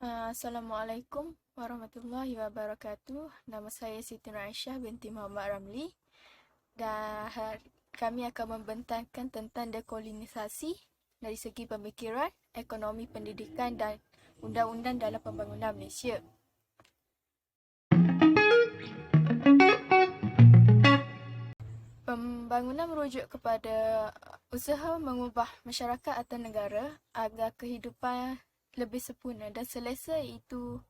Assalamualaikum warahmatullahi wabarakatuh. Nama saya Siti Aisyah binti Muhammad Ramli dan kami akan membentangkan tentang dekolonisasi dari segi pemikiran, ekonomi pendidikan dan undang-undang dalam pembangunan Malaysia. Pembangunan merujuk kepada usaha mengubah masyarakat atau negara agar kehidupan lebih sempurna dan selesa, iaitu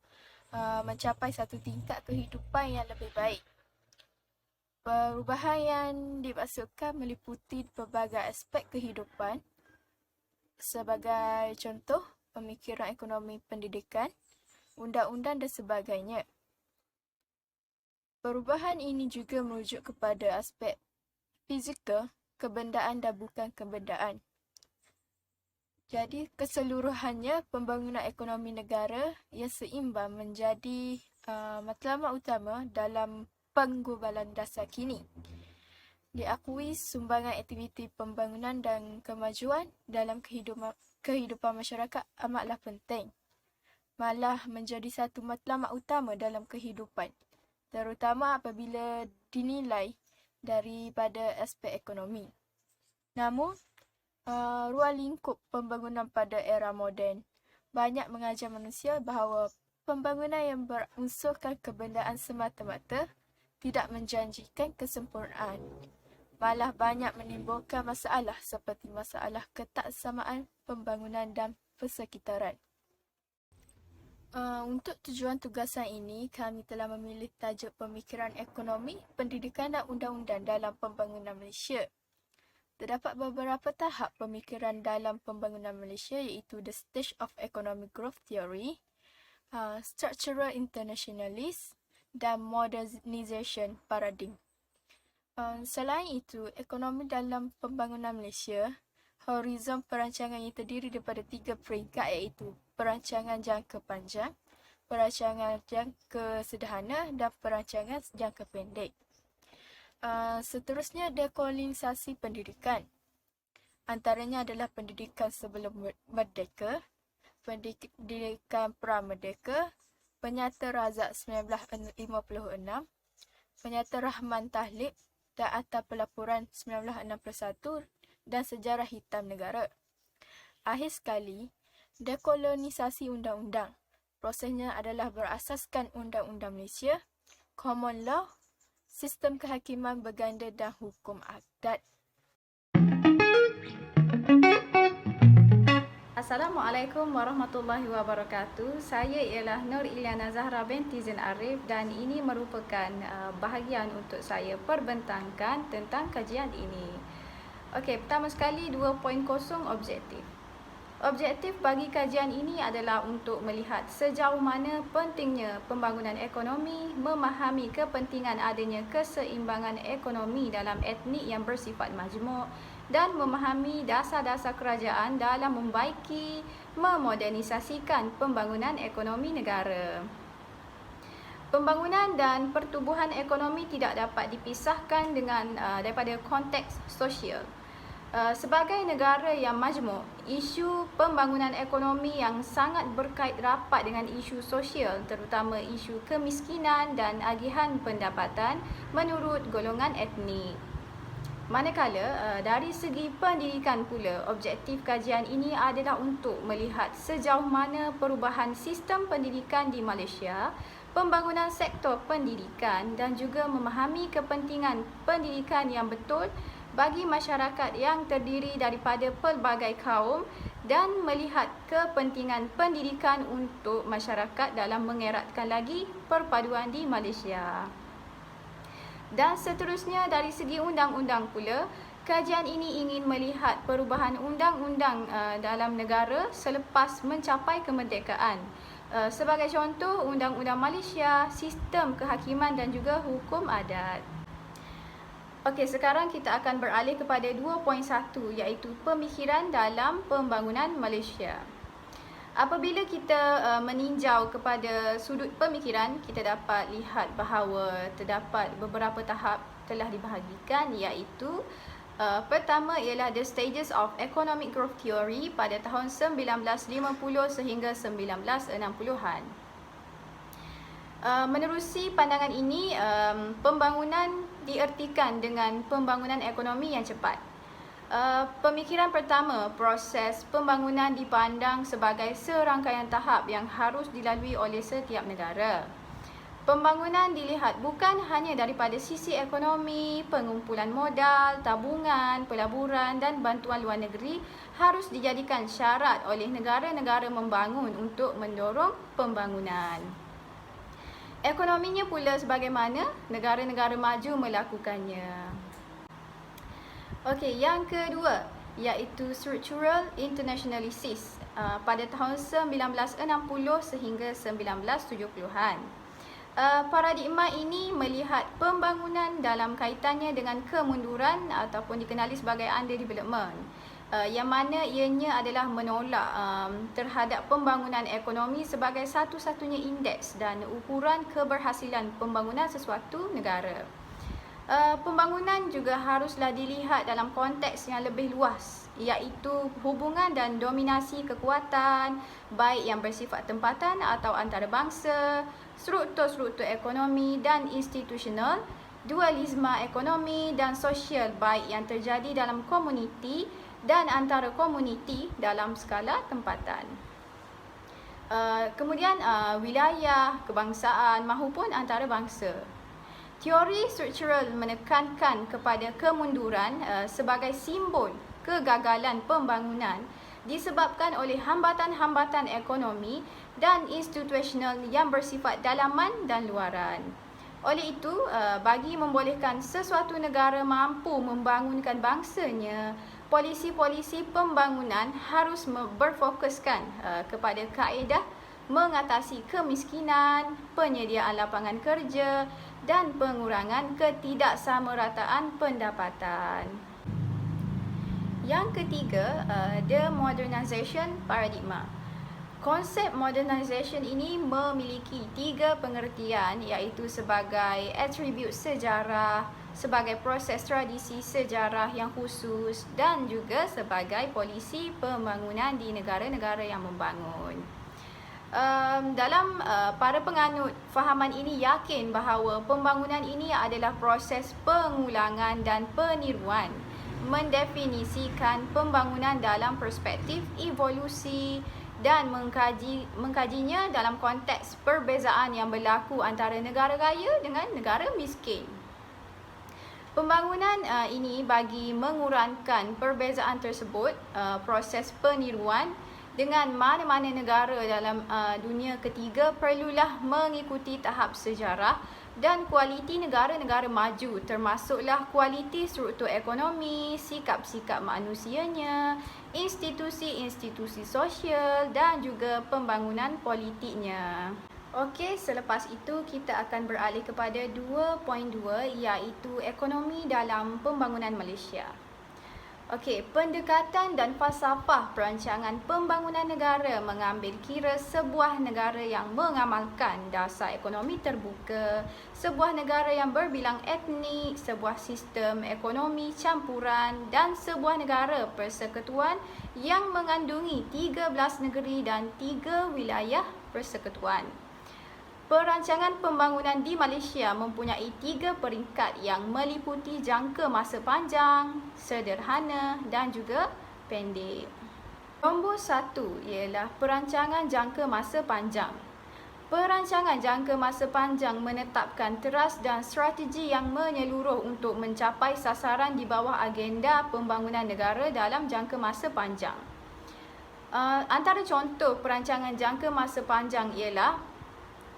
mencapai satu tingkat kehidupan yang lebih baik. Perubahan yang dimaksudkan meliputi pelbagai aspek kehidupan sebagai contoh pemikiran ekonomi pendidikan, undang-undang dan sebagainya. Perubahan ini juga merujuk kepada aspek fizikal, kebendaan dan bukan kebendaan. Jadi keseluruhannya pembangunan ekonomi negara yang seimbang menjadi matlamat utama dalam penggubalan dasar kini. Diakui sumbangan aktiviti pembangunan dan kemajuan dalam kehidupan masyarakat amatlah penting. Malah menjadi satu matlamat utama dalam kehidupan, terutama apabila dinilai daripada aspek ekonomi. Namun, ruang lingkup pembangunan pada era moden banyak mengajar manusia bahawa pembangunan yang berunsurkan kebendaan semata-mata tidak menjanjikan kesempurnaan, malah banyak menimbulkan masalah seperti masalah ketaksamaan pembangunan dan persekitaran. Untuk tujuan tugasan ini, kami telah memilih tajuk pemikiran ekonomi, pendidikan dan undang-undang dalam pembangunan Malaysia. Terdapat beberapa tahap pemikiran dalam pembangunan Malaysia, iaitu The Stage of Economic Growth Theory, Structural Internationalist dan Modernization Paradigm. Selain itu, ekonomi dalam pembangunan Malaysia, horizon perancangan yang terdiri daripada 3 peringkat, iaitu perancangan jangka panjang, perancangan jangka sederhana dan perancangan jangka pendek. Seterusnya, dekolonisasi pendidikan. Antaranya adalah pendidikan sebelum merdeka, pendidikan pra-merdeka, Penyata Razak 1956, Penyata Rahman Tahlib dan Akta Pelaporan 1961 dan Sejarah Hitam Negara. Akhir sekali, dekolonisasi undang-undang. Prosesnya adalah berasaskan Undang-Undang Malaysia, Common Law, Sistem Kehakiman Berganda dan Hukum Adat. Assalamualaikum warahmatullahi wabarakatuh. Saya ialah Nur Iliana Zahra binti Zain Arif dan ini merupakan bahagian untuk saya perbentangkan tentang kajian ini. Okey, pertama sekali 2.0 objektif. Objektif bagi kajian ini adalah untuk melihat sejauh mana pentingnya pembangunan ekonomi, memahami kepentingan adanya keseimbangan ekonomi dalam etnik yang bersifat majmuk dan memahami dasar-dasar kerajaan dalam membaiki, memodernisasikan pembangunan ekonomi negara. Pembangunan dan pertumbuhan ekonomi tidak dapat dipisahkan daripada konteks sosial. Sebagai negara yang majmuk, isu pembangunan ekonomi yang sangat berkait rapat dengan isu sosial, terutama isu kemiskinan dan agihan pendapatan menurut golongan etnik. Manakala dari segi pendidikan pula, objektif kajian ini adalah untuk melihat sejauh mana perubahan sistem pendidikan di Malaysia, pembangunan sektor pendidikan dan juga memahami kepentingan pendidikan yang betul bagi masyarakat yang terdiri daripada pelbagai kaum dan melihat kepentingan pendidikan untuk masyarakat dalam mengeratkan lagi perpaduan di Malaysia. Dan seterusnya dari segi undang-undang pula, kajian ini ingin melihat perubahan undang-undang dalam negara selepas mencapai kemerdekaan. Sebagai contoh, Undang-Undang Malaysia, Sistem Kehakiman dan juga Hukum Adat. Okey, sekarang kita akan beralih kepada 2.1 iaitu pemikiran dalam pembangunan Malaysia. Apabila kita meninjau kepada sudut pemikiran, kita dapat lihat bahawa terdapat beberapa tahap telah dibahagikan, iaitu Pertama ialah The Stages of Economic Growth Theory pada tahun 1950 sehingga 1960-an. Menerusi pandangan ini, pembangunan diertikan dengan pembangunan ekonomi yang cepat. Pemikiran pertama, proses pembangunan dipandang sebagai serangkaian tahap yang harus dilalui oleh setiap negara. Pembangunan dilihat bukan hanya daripada sisi ekonomi, pengumpulan modal, tabungan, pelaburan dan bantuan luar negeri harus dijadikan syarat oleh negara-negara membangun untuk mendorong pembangunan. Ekonominya pula sebagaimana negara-negara maju melakukannya. Okey, yang kedua iaitu structural internationalisis pada tahun 1960 sehingga 1970-an. Paradigma ini melihat pembangunan dalam kaitannya dengan kemunduran ataupun dikenali sebagai underdevelopment, yang mana ianya adalah menolak terhadap pembangunan ekonomi sebagai satu-satunya indeks dan ukuran keberhasilan pembangunan sesuatu negara. Pembangunan juga haruslah dilihat dalam konteks yang lebih luas, iaitu hubungan dan dominasi kekuatan baik yang bersifat tempatan atau antarabangsa, struktur-struktur ekonomi dan institusional, dualisme ekonomi dan sosial baik yang terjadi dalam komuniti dan antara komuniti dalam skala tempatan. Kemudian wilayah, kebangsaan mahupun antarabangsa. Teori struktural menekankan kepada kemunduran sebagai simbol kegagalan pembangunan disebabkan oleh hambatan-hambatan ekonomi dan institusional yang bersifat dalaman dan luaran. Oleh itu, bagi membolehkan sesuatu negara mampu membangunkan bangsanya, polisi-polisi pembangunan harus berfokuskan kepada kaedah mengatasi kemiskinan, penyediaan lapangan kerja dan pengurangan ketidaksamarataan pendapatan. Yang ketiga, the modernization paradigma. Konsep modernization ini memiliki 3 pengertian, iaitu sebagai atribut sejarah, sebagai proses tradisi sejarah yang khusus dan juga sebagai polisi pembangunan di negara-negara yang membangun. Dalam para penganut fahaman ini yakin bahawa pembangunan ini adalah proses pengulangan dan peniruan, mendefinisikan pembangunan dalam perspektif evolusi dan mengkajinya dalam konteks perbezaan yang berlaku antara negara kaya dengan negara miskin. Pembangunan ini bagi mengurangkan perbezaan tersebut, proses peniruan dengan mana-mana negara dalam dunia ketiga perlulah mengikuti tahap sejarah dan kualiti negara-negara maju, termasuklah kualiti struktur ekonomi, sikap-sikap manusianya, institusi-institusi sosial dan juga pembangunan politiknya. Okey, selepas itu kita akan beralih kepada 2.2 iaitu ekonomi dalam pembangunan Malaysia. Okey, pendekatan dan falsafah perancangan pembangunan negara mengambil kira sebuah negara yang mengamalkan dasar ekonomi terbuka, sebuah negara yang berbilang etnik, sebuah sistem ekonomi campuran dan sebuah negara persekutuan yang mengandungi 13 negeri dan 3 wilayah persekutuan. Perancangan pembangunan di Malaysia mempunyai 3 peringkat yang meliputi jangka masa panjang, sederhana dan juga pendek. Nombor 1 ialah perancangan jangka masa panjang. Perancangan jangka masa panjang menetapkan teras dan strategi yang menyeluruh untuk mencapai sasaran di bawah agenda pembangunan negara dalam jangka masa panjang. Antara contoh perancangan jangka masa panjang ialah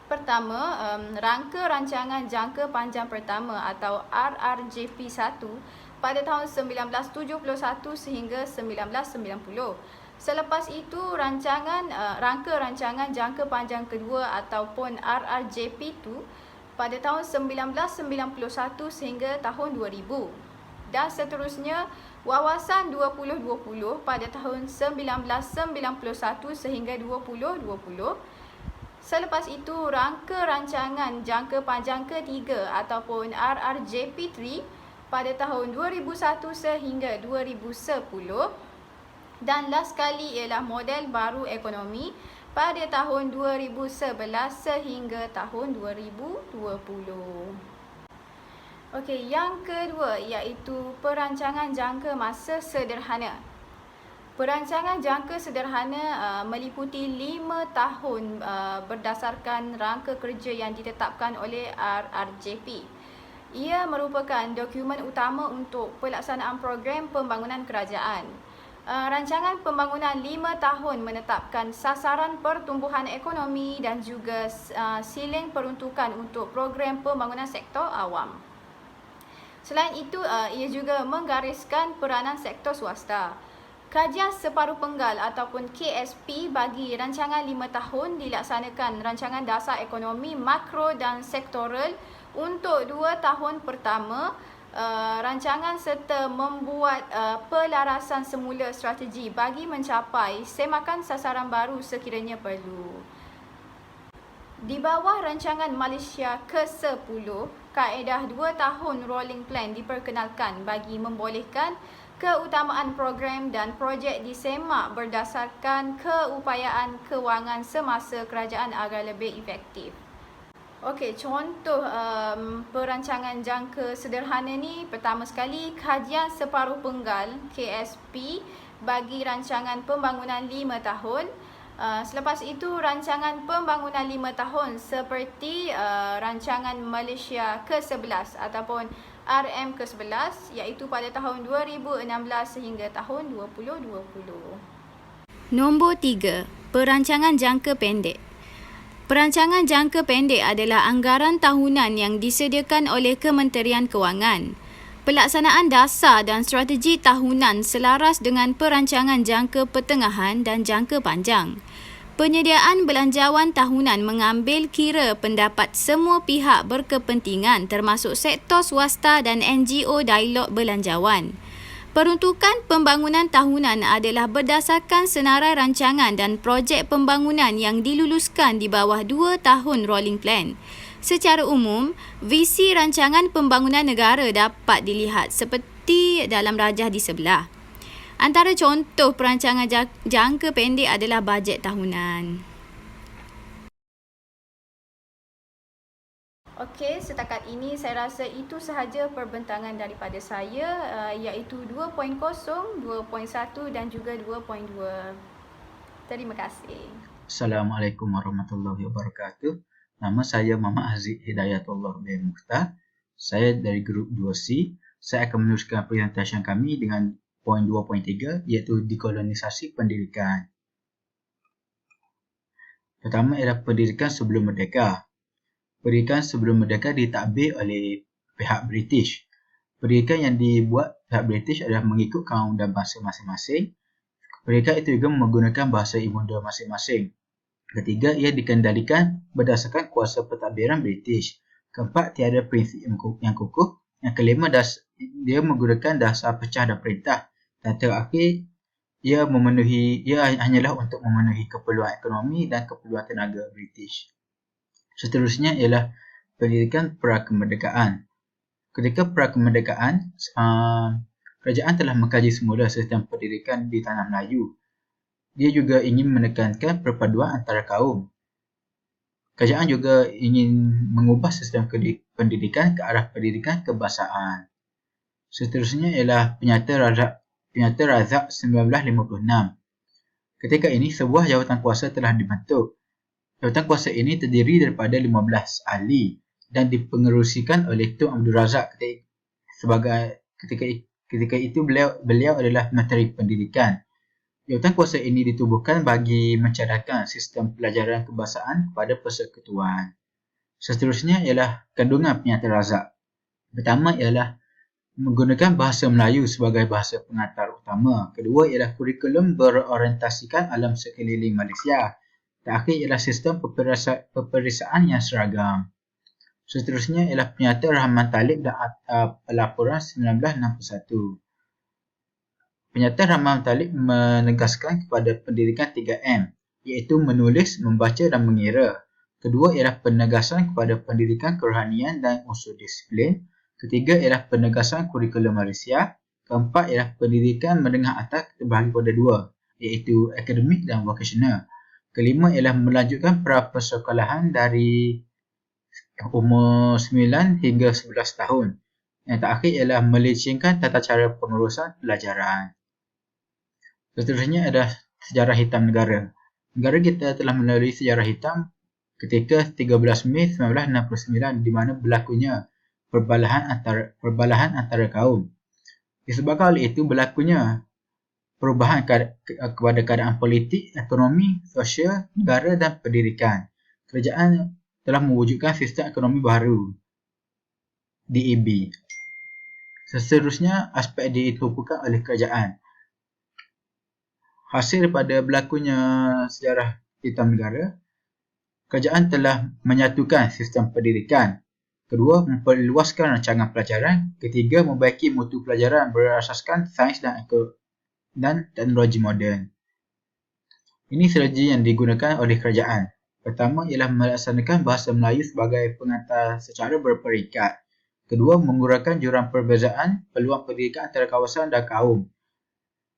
pertama, rangka rancangan jangka panjang pertama atau RRJP1 pada tahun 1971 sehingga 1990. Selepas itu, rangka rancangan jangka panjang kedua ataupun RRJP2 pada tahun 1991 sehingga tahun 2000. Dan seterusnya, Wawasan 2020 pada tahun 1991 sehingga 2020. Selepas itu, rangka rancangan jangka panjang ketiga ataupun RRJP3 pada tahun 2001 sehingga 2010 dan last sekali ialah model baru ekonomi pada tahun 2011 sehingga tahun 2020. Okey, yang kedua iaitu perancangan jangka masa sederhana. Perancangan jangka sederhana meliputi 5 tahun berdasarkan rangka kerja yang ditetapkan oleh RRJP. Ia merupakan dokumen utama untuk pelaksanaan program pembangunan kerajaan. Rancangan pembangunan 5 tahun menetapkan sasaran pertumbuhan ekonomi dan juga siling peruntukan untuk program pembangunan sektor awam. Selain itu, ia juga menggariskan peranan sektor swasta. Kajian separuh penggal ataupun KSP bagi rancangan 5 tahun dilaksanakan rancangan dasar ekonomi makro dan sektoral untuk 2 tahun pertama rancangan serta membuat pelarasan semula strategi bagi mencapai semakan sasaran baru sekiranya perlu. Di bawah rancangan Malaysia ke-10, kaedah 2 tahun rolling plan diperkenalkan bagi membolehkan keutamaan program dan projek disemak berdasarkan keupayaan kewangan semasa kerajaan agar lebih efektif. Okey, contoh perancangan jangka sederhana ni, pertama sekali kajian separuh penggal KSP bagi rancangan pembangunan 5 tahun. Selepas itu rancangan pembangunan 5 tahun seperti rancangan Malaysia ke-11 ataupun RM ke-11 iaitu pada tahun 2016 sehingga tahun 2020. Nombor 3, perancangan jangka pendek. Perancangan jangka pendek adalah anggaran tahunan yang disediakan oleh Kementerian Kewangan. Pelaksanaan dasar dan strategi tahunan selaras dengan perancangan jangka pertengahan dan jangka panjang. Penyediaan belanjawan tahunan mengambil kira pendapat semua pihak berkepentingan termasuk sektor swasta dan NGO dialog belanjawan. Peruntukan pembangunan tahunan adalah berdasarkan senarai rancangan dan projek pembangunan yang diluluskan di bawah 2 tahun rolling plan. Secara umum, visi rancangan pembangunan negara dapat dilihat seperti dalam rajah di sebelah. Antara contoh perancangan jangka pendek adalah bajet tahunan. Okey, setakat ini saya rasa itu sahaja perbentangan daripada saya iaitu 2.0, 2.1 dan juga 2.2. Terima kasih. Assalamualaikum warahmatullahi wabarakatuh. Nama saya Muhammad Haziq Hidayatullah bin Mukhtar. Saya dari grup 2C. Saya akan meneruskan presentasi kami dengan poin 2.3 iaitu dekolonisasi pendidikan. Pertama ialah pendidikan sebelum merdeka. Pendidikan sebelum merdeka ditadbir oleh pihak British. Pendidikan yang dibuat pihak British adalah mengikut kaum dan bahasa masing-masing. Pendidikan itu juga menggunakan bahasa ibunda masing-masing. Ketiga, ia dikendalikan berdasarkan kuasa pentadbiran British. Keempat, tiada prinsip yang kukuh. Yang kelima, dia menggunakan dasar pecah dan perintah. Dan terakhir, ia hanyalah untuk memenuhi keperluan ekonomi dan keperluan tenaga British. Seterusnya ialah pendidikan prakemerdekaan. Ketika prakemerdekaan, kerajaan telah mengkaji semula sistem pendidikan di tanah Melayu. Dia juga ingin menekankan perpaduan antara kaum. Kerajaan juga ingin mengubah sistem pendidikan ke arah pendidikan kebangsaan. Seterusnya ialah Penyata Razak 1956. Ketika ini, sebuah jawatan kuasa telah dibentuk. Jawatan kuasa ini terdiri daripada 15 ahli dan dipengerusikan oleh Tun Abdul Razak ketika itu beliau adalah Menteri Pendidikan. Jawatan kuasa ini ditubuhkan bagi mencadangkan sistem pelajaran kebangsaan kepada persekutuan. Seterusnya ialah kandungan Penyata Razak. Pertama ialah menggunakan bahasa Melayu sebagai bahasa pengantar utama. Kedua ialah kurikulum berorientasikan alam sekeliling Malaysia. Terakhir ialah sistem peperiksaan yang seragam. Seterusnya ialah Penyata Rahman Talib dan Pelaporan 1961. Penyata Rahman Talib menegaskan kepada pendidikan 3M, iaitu menulis, membaca dan mengira. Kedua ialah penegasan kepada pendidikan kerohanian dan unsur disiplin. Ketiga ialah penegasan kurikulum Malaysia. Keempat ialah pendidikan menengah atas terbahagi pada dua, iaitu akademik dan vocational. Kelima ialah melanjutkan pra-persekolahan dari umur 9 hingga 11 tahun. Yang terakhir ialah melecehkan tata cara pengurusan pelajaran. Seterusnya adalah sejarah hitam negara. Negara kita telah melalui sejarah hitam ketika 13 Mei 1969 di mana berlakunya perbalahan antara kaum. Disebabkan oleh itu berlakunya perubahan kepada keadaan politik, ekonomi, sosial, negara dan pendidikan. Kerajaan telah mewujudkan sistem ekonomi baru, DEB. Seterusnya, aspek ditubuhkan oleh kerajaan. Hasil daripada berlakunya sejarah hitam negara, kerajaan telah menyatukan sistem pendidikan. Kedua, memperluaskan rancangan pelajaran. Ketiga, membaiki mutu pelajaran berasaskan sains dan teknologi moden. Ini strategi yang digunakan oleh kerajaan. Pertama ialah melaksanakan bahasa Melayu sebagai pengantar secara berperingkat. Kedua, mengurangkan jurang perbezaan peluang pendidikan antara kawasan dan kaum.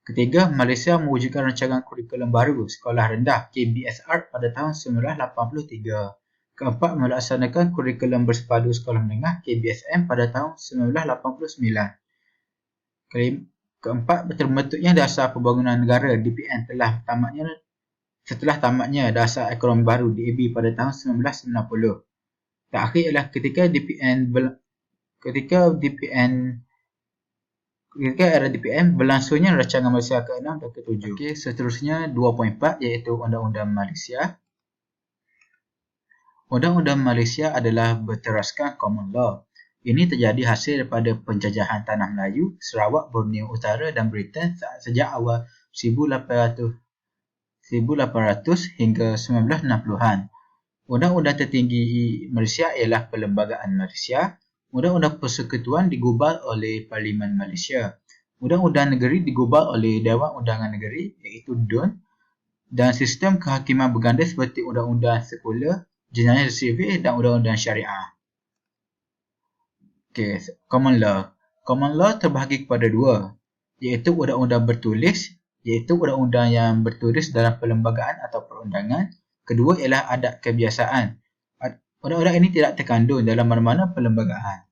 Ketiga, Malaysia mewujudkan rancangan kurikulum baru sekolah rendah KBSR pada tahun 1983. Keempat, melaksanakan kurikulum bersepadu sekolah menengah KBSM pada tahun 1989. Keempat, terbentuknya Dasar Pembangunan Negara DPN setelah tamatnya Dasar Ekonomi Baru DAB pada tahun 1990. Terakhir ialah ketika era DPN berlangsungnya Rancangan Malaysia ke-6 dan ke-7. Okey, seterusnya 2.4 iaitu Undang-Undang Malaysia. Undang-Undang Malaysia adalah berteraskan common law. Ini terjadi hasil daripada penjajahan Tanah Melayu, Sarawak, Borneo Utara dan Britain sejak awal 1800 hingga 1960-an. Undang-undang tertinggi Malaysia ialah Perlembagaan Malaysia. Undang-Undang Persekutuan digubal oleh Parlimen Malaysia. Undang-undang negeri digubal oleh Dewan Undangan Negeri iaitu DUN dan sistem kehakiman berganda seperti Undang-Undang Sekular, Jenayah Sivil dan Undang-Undang Syariah. Okey, Common Law. Common Law terbahagi kepada dua, iaitu Undang-Undang bertulis, iaitu undang-undang yang bertulis dalam perlembagaan atau perundangan. Kedua ialah adat kebiasaan. Undang-undang ini tidak terkandung dalam mana-mana perlembagaan.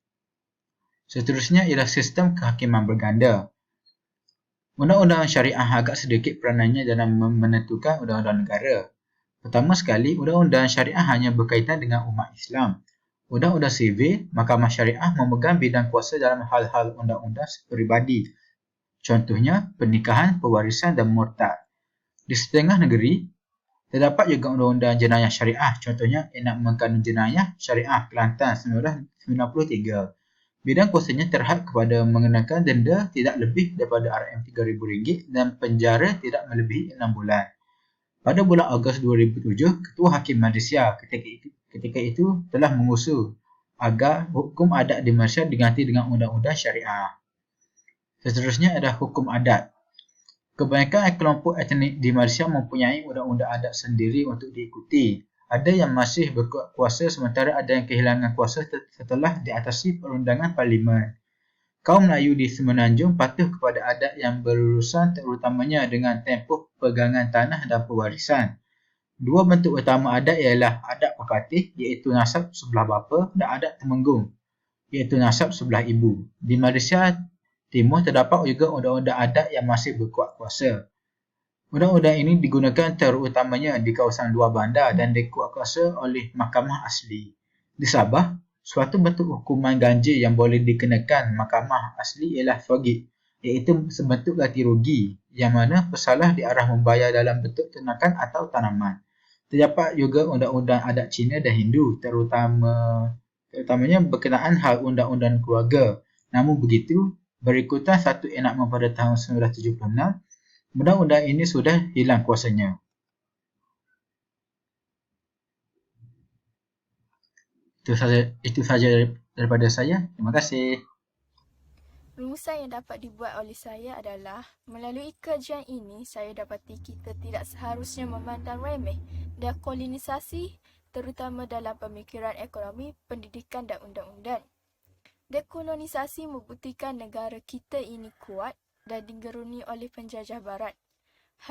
Seterusnya ialah sistem kehakiman berganda. Undang-undang syariah agak sedikit peranannya dalam menentukan undang-undang negara. Pertama sekali, undang-undang syariah hanya berkaitan dengan umat Islam. Undang-undang sivil, Mahkamah Syariah memegang bidang kuasa dalam hal-hal undang-undang peribadi. Contohnya, pernikahan, pewarisan dan murtad. Di setengah negeri, terdapat juga undang-undang jenayah syariah, contohnya Enakmen Kanun Jenayah Syariah Kelantan 1993. Bidang kuasanya terhad kepada mengenakan denda tidak lebih daripada RM3,000 dan penjara tidak melebihi 6 bulan. Pada bulan Ogos 2007, Ketua Hakim Malaysia ketika itu telah mengusul agar hukum adat di Malaysia diganti dengan undang-undang syariah. Seterusnya adalah hukum adat. Kebanyakan kelompok etnik di Malaysia mempunyai undang-undang adat sendiri untuk diikuti. Ada yang masih berkuasa sementara ada yang kehilangan kuasa setelah diatasi perundangan parlimen. Kaum Melayu di Semenanjung patuh kepada adat yang berurusan terutamanya dengan tempoh pegangan tanah dan pewarisan. Dua bentuk utama adat ialah adat pekatih iaitu nasab sebelah bapa dan adat temenggung iaitu nasab sebelah ibu. Di Malaysia Timur terdapat juga undang-undang adat yang masih berkuat kuasa. Undang-undang ini digunakan terutamanya di kawasan luar bandar dan dikuat kuasa oleh Mahkamah Asli. Di Sabah, suatu bentuk hukuman ganjil yang boleh dikenakan Mahkamah Asli ialah sogit, iaitu sebentuk ganti rugi yang mana pesalah diarah membayar dalam bentuk ternakan atau tanaman. Terdapat juga undang-undang adat Cina dan Hindu terutamanya berkenaan hal undang-undang keluarga. Namun begitu, berikutan satu enakmen pada tahun 1976, undang-undang ini sudah hilang kuasanya. Itu saja daripada saya. Terima kasih. Rumusan yang dapat dibuat oleh saya adalah, melalui kajian ini, saya dapati kita tidak seharusnya memandang remeh dekolonisasi, terutama dalam pemikiran ekonomi, pendidikan dan undang-undang. Dekolonisasi membuktikan negara kita ini kuat dan digeruni oleh penjajah barat.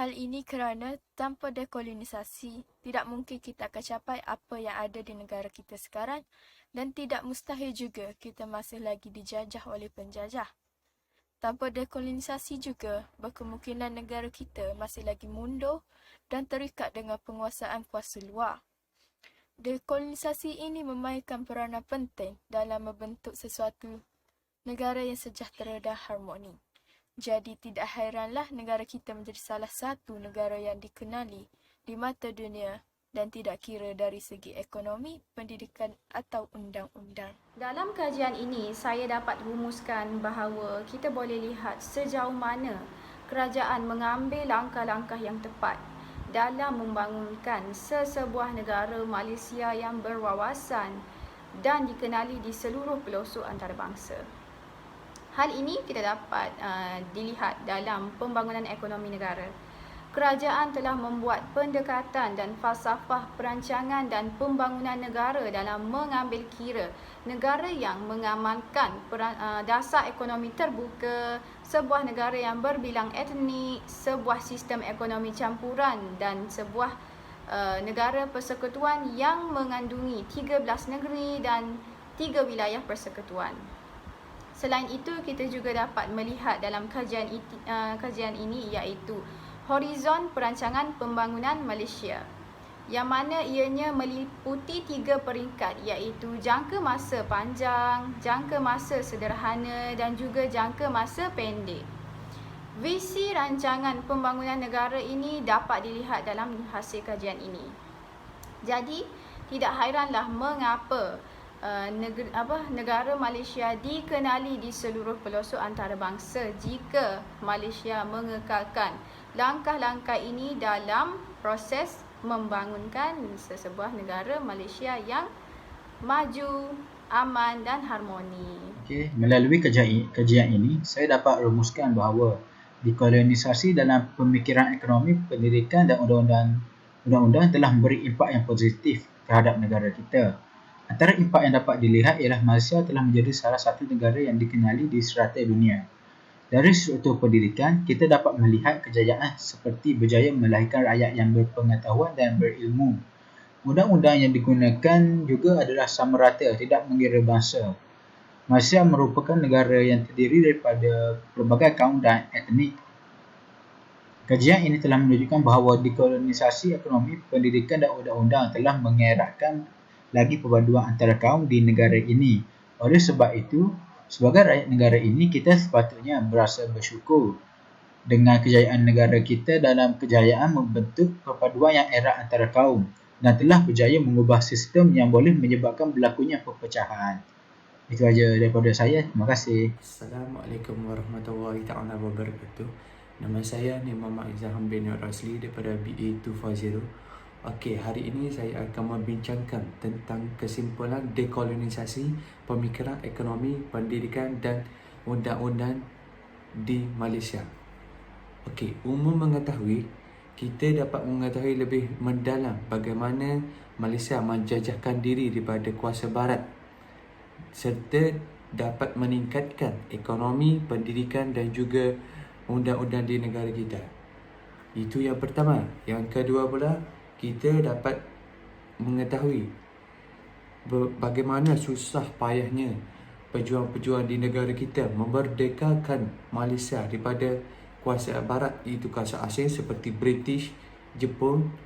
Hal ini kerana tanpa dekolonisasi, tidak mungkin kita akan capai apa yang ada di negara kita sekarang dan tidak mustahil juga kita masih lagi dijajah oleh penjajah. Tanpa dekolonisasi juga, berkemungkinan negara kita masih lagi mundur dan terikat dengan penguasaan kuasa luar. Dekolonisasi ini memainkan peranan penting dalam membentuk sesuatu negara yang sejahtera dan harmoni. Jadi tidak hairanlah negara kita menjadi salah satu negara yang dikenali di mata dunia dan tidak kira dari segi ekonomi, pendidikan atau undang-undang. Dalam kajian ini, saya dapat rumuskan bahawa kita boleh lihat sejauh mana kerajaan mengambil langkah-langkah yang tepat dalam membangunkan sesebuah negara Malaysia yang berwawasan dan dikenali di seluruh pelosok antarabangsa. Hal ini kita dapat dilihat dalam pembangunan ekonomi negara. Kerajaan telah membuat pendekatan dan falsafah perancangan dan pembangunan negara dalam mengambil kira negara yang mengamalkan dasar ekonomi terbuka, sebuah negara yang berbilang etnik, sebuah sistem ekonomi campuran dan sebuah negara persekutuan yang mengandungi 13 negeri dan 3 wilayah persekutuan. Selain itu, kita juga dapat melihat dalam kajian ini iaitu Horizon Perancangan Pembangunan Malaysia, yang mana ianya meliputi 3 peringkat iaitu jangka masa panjang, jangka masa sederhana dan juga jangka masa pendek. Visi rancangan pembangunan negara ini dapat dilihat dalam hasil kajian ini. Jadi, tidak hairanlah mengapa negara Malaysia dikenali di seluruh pelosok antarabangsa jika Malaysia mengekalkan langkah-langkah ini dalam proses membangunkan sesebuah negara Malaysia yang maju, aman dan harmoni. Okey, melalui kajian ini, saya dapat rumuskan bahawa dekolonisasi dalam pemikiran ekonomi, pendidikan dan undang-undang telah memberi impak yang positif terhadap negara kita. Antara impak yang dapat dilihat ialah Malaysia telah menjadi salah satu negara yang dikenali di serata dunia. Dari struktur pendidikan, kita dapat melihat kejayaan seperti berjaya melahirkan rakyat yang berpengetahuan dan berilmu. Undang-undang yang digunakan juga adalah sama rata, tidak mengira bangsa. Malaysia merupakan negara yang terdiri daripada pelbagai kaum dan etnik. Kajian ini telah menunjukkan bahawa dekolonisasi ekonomi, pendidikan dan undang-undang telah mengeratkan lagi perpaduan antara kaum di negara ini. Oleh sebab itu, sebagai rakyat negara ini, kita sepatutnya berasa bersyukur dengan kejayaan negara kita dalam kejayaan membentuk perpaduan yang erat antara kaum dan telah berjaya mengubah sistem yang boleh menyebabkan berlakunya perpecahan. Itu saja daripada saya. Terima kasih. Assalamualaikum warahmatullahi taala wabarakatuh. Nama saya ni Muhammad Izaham bin Rasli daripada BA 240. Okey, hari ini saya akan membincangkan tentang kesimpulan dekolonisasi pemikiran ekonomi, pendidikan dan undang-undang di Malaysia. Okey, umum mengetahui, kita dapat mengetahui lebih mendalam bagaimana Malaysia menjajahkan diri daripada kuasa barat serta dapat meningkatkan ekonomi, pendidikan dan juga undang-undang di negara kita. Itu yang pertama. Yang kedua pula, kita dapat mengetahui bagaimana susah payahnya pejuang-pejuang di negara kita memerdekakan Malaysia daripada kuasa barat, iaitu kuasa asing seperti British, Jepun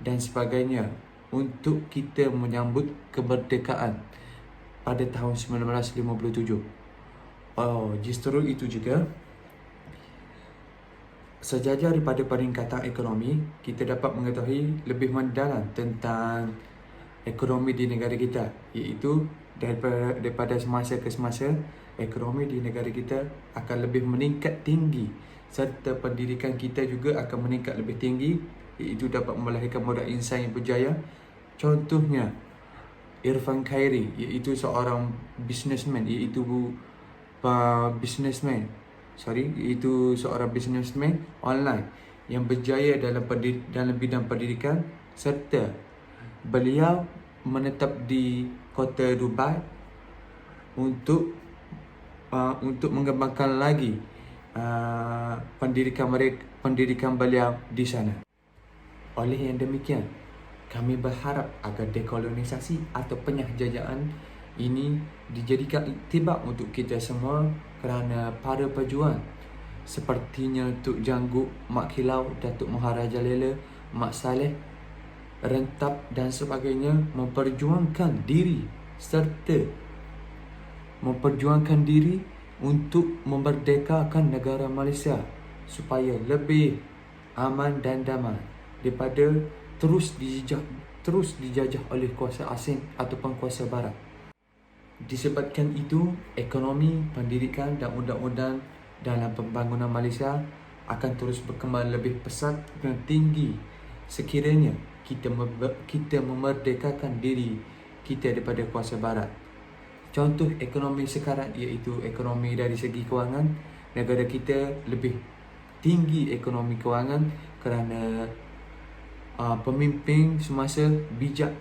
dan sebagainya, untuk kita menyambut kemerdekaan pada tahun 1957. Justru itu juga sejajar daripada peningkatan ekonomi, kita dapat mengetahui lebih mendalam tentang ekonomi di negara kita, iaitu daripada semasa ke semasa, ekonomi di negara kita akan lebih meningkat tinggi serta pendidikan kita juga akan meningkat lebih tinggi, iaitu dapat melahirkan modal insan yang berjaya. Contohnya Irfan Khairi, iaitu seorang businessman, iaitu seorang businessman online yang berjaya dalam bidang pendidikan, serta beliau menetap di kota Dubai untuk untuk mengembangkan lagi pendidikan beliau di sana. Oleh yang demikian, kami berharap agar dekolonisasi atau penjajaan ini dijadikan iktibar untuk kita semua kerana para pejuang sepertinya Tuk Jangguk, Mak Kilau, Datuk Maharaja Lela, Mak Saleh, Rentap dan sebagainya memperjuangkan diri untuk memerdekakan negara Malaysia supaya lebih aman dan damai daripada terus dijajah oleh kuasa asing ataupun kuasa barat. Disebabkan itu, ekonomi, pendidikan dan undang-undang dalam pembangunan Malaysia akan terus berkembang lebih pesat dan tinggi sekiranya kita memerdekakan diri kita daripada kuasa barat. Contoh ekonomi sekarang iaitu ekonomi dari segi kewangan. Negara kita lebih tinggi ekonomi kewangan kerana pemimpin semasa bijak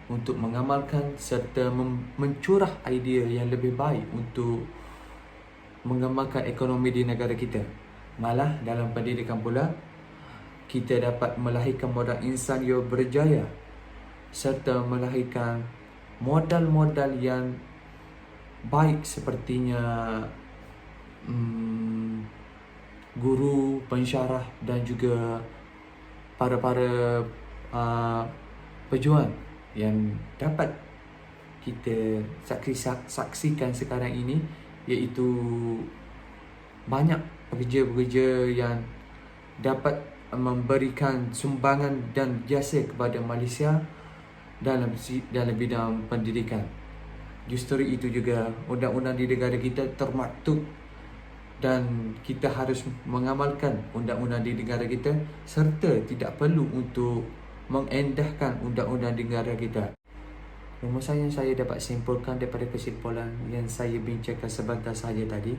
untuk mengamalkan serta mencurah idea yang lebih baik untuk mengembangkan ekonomi di negara kita. Malah dalam pendidikan pula, kita dapat melahirkan modal insan yang berjaya serta melahirkan modal-modal yang baik sepertinya guru, pensyarah dan juga para pejuang yang dapat kita saksikan sekarang ini, iaitu banyak pekerja-pekerja yang dapat memberikan sumbangan dan jasa kepada Malaysia dalam bidang pendidikan. Justru itu juga undang-undang di negara kita termaktub dan kita harus mengamalkan undang-undang di negara kita serta tidak perlu untuk mengendahkan undang-undang di negara kita. Rumusan yang saya dapat simpulkan daripada kesimpulan yang saya bincangkan sebentar saja tadi,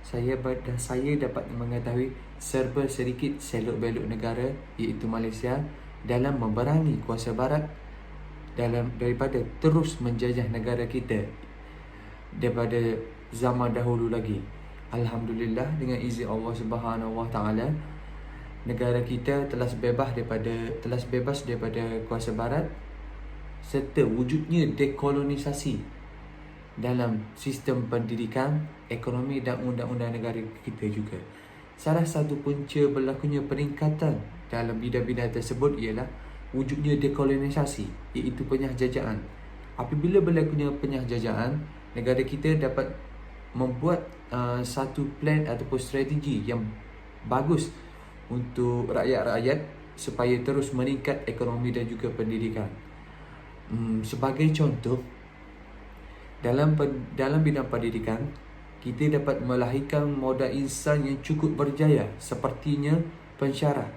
saya dapat mengetahui serba sedikit selok-belok negara iaitu Malaysia dalam memerangi kuasa barat daripada terus menjajah negara kita daripada zaman dahulu lagi. Alhamdulillah, dengan izin Allah Subhanahu Wa Taala, negara kita telah bebas daripada kuasa barat serta wujudnya dekolonisasi dalam sistem pendidikan, ekonomi dan undang-undang negara kita juga. Salah satu punca berlakunya peningkatan dalam bidang-bidang tersebut ialah wujudnya dekolonisasi, iaitu penjajaan. Apabila berlakunya penjajaan, negara kita dapat membuat satu plan ataupun strategi yang bagus untuk rakyat-rakyat supaya terus meningkat ekonomi dan juga pendidikan. Sebagai contoh, dalam bidang pendidikan, kita dapat melahirkan modal insan yang cukup berjaya sepertinya pensyarah.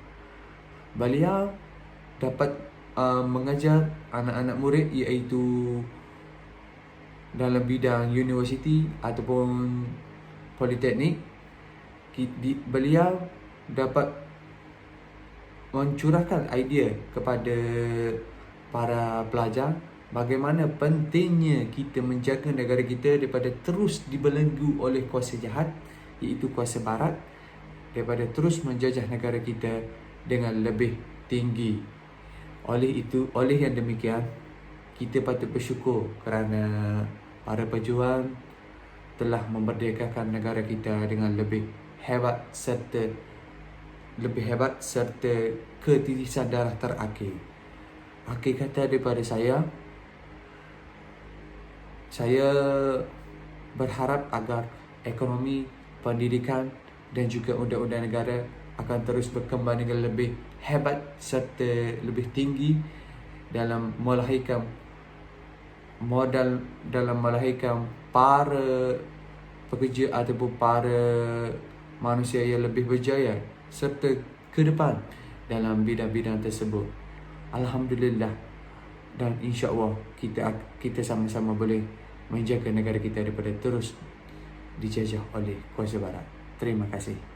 Beliau dapat mengajar anak-anak murid iaitu dalam bidang universiti ataupun politeknik. Beliau dapat mencurahkan idea kepada para pelajar bagaimana pentingnya kita menjaga negara kita daripada terus dibelenggu oleh kuasa jahat iaitu kuasa barat, daripada terus menjajah negara kita dengan lebih tinggi. Oleh yang demikian, kita patut bersyukur kerana para pejuang telah memerdekakan negara kita dengan lebih hebat serta ketirisan darah terakhir. Akhir kata daripada saya berharap agar ekonomi, pendidikan dan juga undang-undang negara akan terus berkembang dengan lebih hebat serta lebih tinggi dalam melahirkan para pekerja ataupun para manusia yang lebih berjaya serta ke depan dalam bidang-bidang tersebut. Alhamdulillah, dan insya-Allah kita sama-sama boleh menjaga negara kita daripada terus dijajah oleh kuasa barat. Terima kasih.